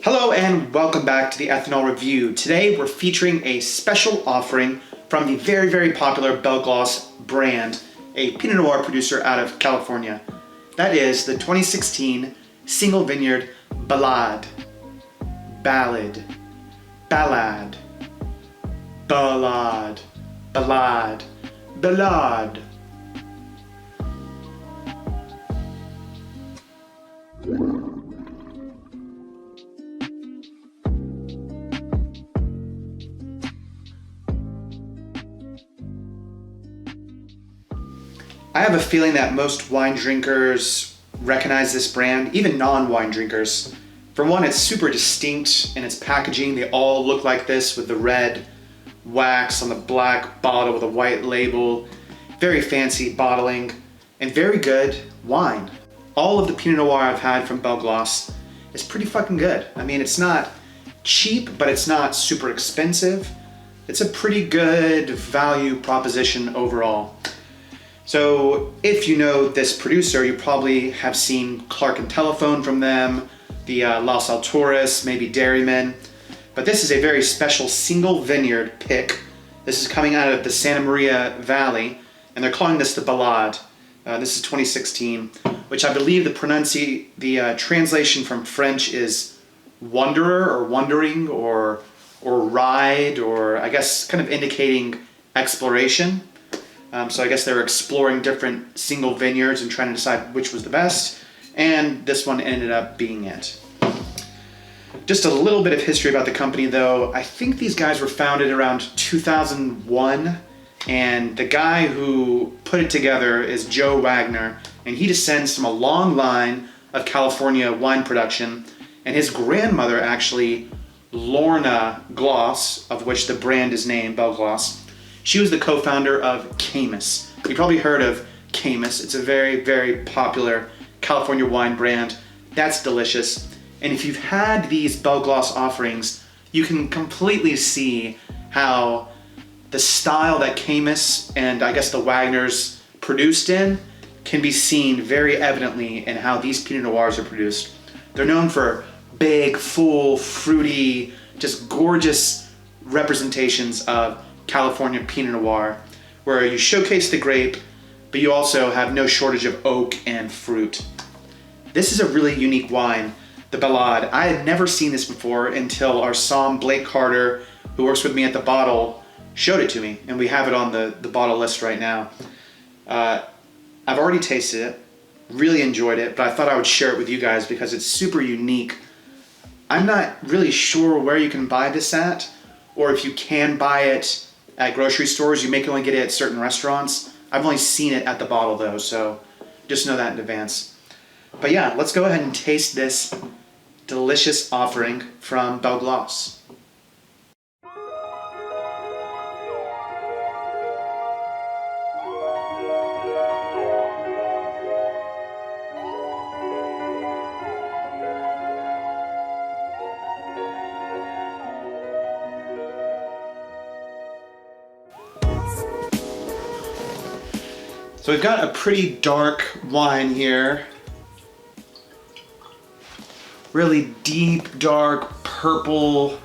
Hello and welcome back to the Ethanol Review. Today we're featuring a special offering from the very popular Belle Glos brand, a Pinot Noir producer out of California. That is the 2016 Single Vineyard Balade. Ballad. Ballad. Ballade. Ballade. Ballade. I have a feeling that most wine drinkers recognize this brand, even non-wine drinkers. For one, it's super distinct in its packaging. They all look like this with the red wax on the black bottle with a white label. Very fancy bottling and very good wine. All of the Pinot Noir I've had from Belle Glos is pretty fucking good. I mean, it's not cheap, but it's not super expensive. It's a pretty good value proposition overall. So if you know this producer, you probably have seen Clark and Telephone from them, the Los Alturas, maybe Dairymen. But this is a very special single vineyard pick. This is coming out of the Santa Maria Valley, and they're calling this the Balade. This is 2016, which I believe the translation from French is wanderer or wandering or ride, or I guess kind of indicating exploration. So I guess they were exploring different single vineyards and trying to decide which was the best, and this one ended up being it. Just a little bit of history about the company though. I think these guys were founded around 2001, and the guy who put it together is Joe Wagner, and he descends from a long line of California wine production, and his grandmother actually, Lorna Glos, of which the brand is named, Belle Glos, she was the co-founder of Caymus. You probably heard of Caymus. It's a very popular California wine brand. That's delicious. And if you've had these Belle Glos offerings, you can completely see how the style that Caymus and I guess the Wagners produced in can be seen very evidently in how these Pinot Noirs are produced. They're known for big, full, fruity, just gorgeous representations of California Pinot Noir, where you showcase the grape, but you also have no shortage of oak and fruit. This is a really unique wine, the Balade. I had never seen this before until our somm Blake Carter, who works with me at the bottle, showed it to me, and we have it on the bottle list right now. I've already tasted it, really enjoyed it, but I thought I would share it with you guys because it's super unique. I'm not really sure where you can buy this at, or if you can buy it at grocery stores. You may only get it at certain restaurants. I've only seen it at the bottle though, so just know that in advance. But yeah, let's go ahead and taste this delicious offering from Belle Glos. So we've got a pretty dark wine here. Really deep, dark purple.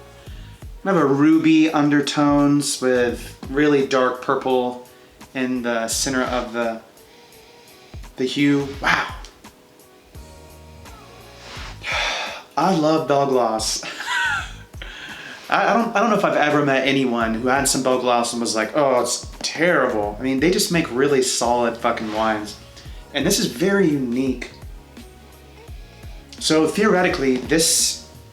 We have a ruby undertones with really dark purple in the center of the hue. Wow. I love Belle Glos. I don't know if I've ever met anyone who had some Belle Glos and was like, oh, it's terrible. I mean, they just make really solid fucking wines. And this is very unique. So theoretically,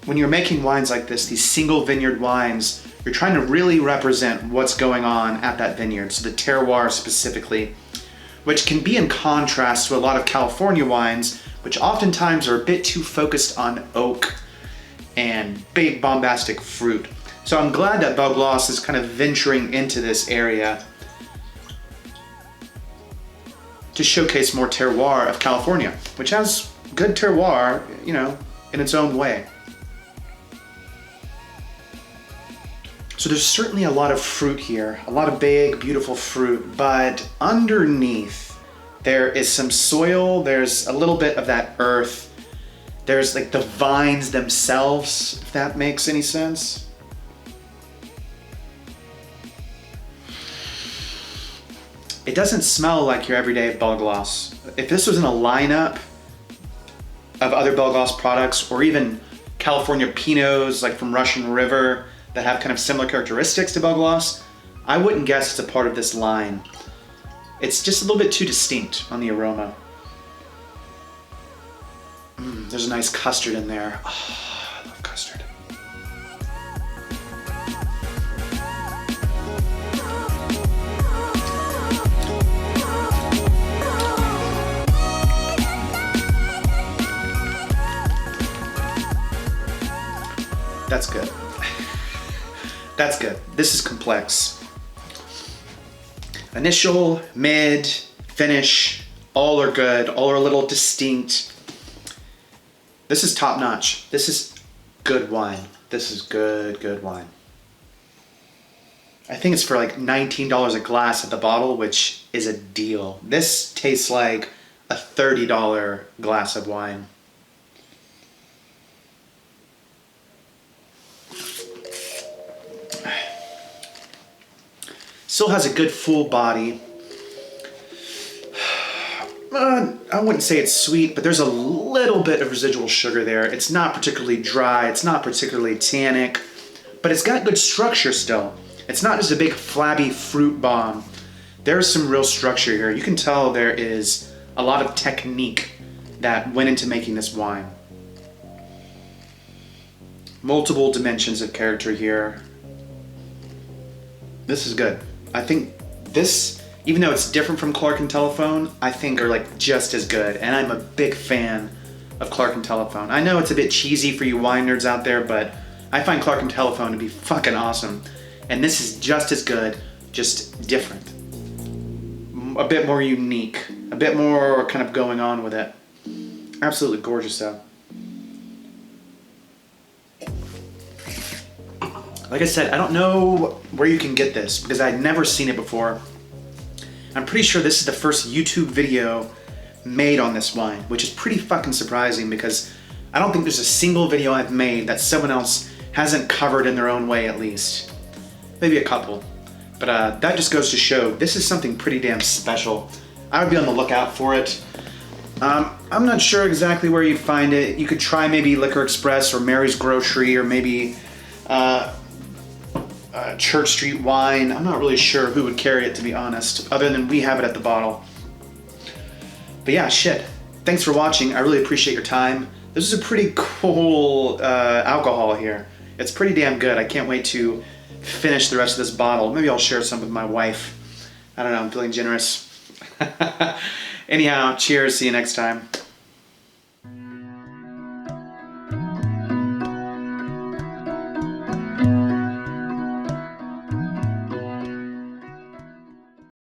when you're making wines like this, these single vineyard wines, you're trying to really represent what's going on at that vineyard. So the terroir specifically, which can be in contrast to a lot of California wines, which oftentimes are a bit too focused on oak and big bombastic fruit. So I'm glad that Belle Glos is kind of venturing into this area to showcase more terroir of California, which has good terroir, you know, in its own way. So there's certainly a lot of fruit here, a lot of big, beautiful fruit, but underneath there is some soil, there's a little bit of that earth There's like the vines themselves, if that makes any sense. It doesn't smell like your everyday Belle Glos. If this was in a lineup of other Belle Glos products, or even California Pinots like from Russian River that have kind of similar characteristics to Belle Glos, I wouldn't guess it's a part of this line. It's just a little bit too distinct on the aroma. There's a nice custard in there. Oh, I love custard. That's good. That's good. This is complex. Initial, mid, finish, all are good. All are a little distinct. This is top notch. This is good wine. This is good wine. I think it's for like $19 a glass at the bottle, which is a deal. This tastes like a $30 glass of wine. Still has a good full body. I wouldn't say it's sweet, but there's a little bit of residual sugar there. It's not particularly dry, it's not particularly tannic, but it's got good structure still. It's not just a big flabby fruit bomb. There's some real structure here. You can tell there is a lot of technique that went into making this wine. Multiple dimensions of character here. This is good. I think this, even though it's different from Clark and Telephone, I think are like just as good. And I'm a big fan of Clark and Telephone. I know it's a bit cheesy for you wine nerds out there, but I find Clark and Telephone to be fucking awesome. And this is just as good, just different. A bit more unique, a bit more kind of going on with it. Absolutely gorgeous though. Like I said, I don't know where you can get this because I'd never seen it before. I'm pretty sure this is the first YouTube video made on this wine, which is pretty fucking surprising because I don't think there's a single video I've made that someone else hasn't covered in their own way at least. Maybe a couple. But that just goes to show this is something pretty damn special. I would be on the lookout for it. I'm not sure exactly where you'd find it. You could try maybe Liquor Express or Mary's Grocery or maybe Church Street Wine. I'm not really sure who would carry it, to be honest, other than we have it at the bottle. But yeah, shit. Thanks for watching. I really appreciate your time. This is a pretty cool alcohol here. It's pretty damn good. I can't wait to finish the rest of this bottle. Maybe I'll share some with my wife. I don't know, I'm feeling generous. Anyhow, cheers. See you next time.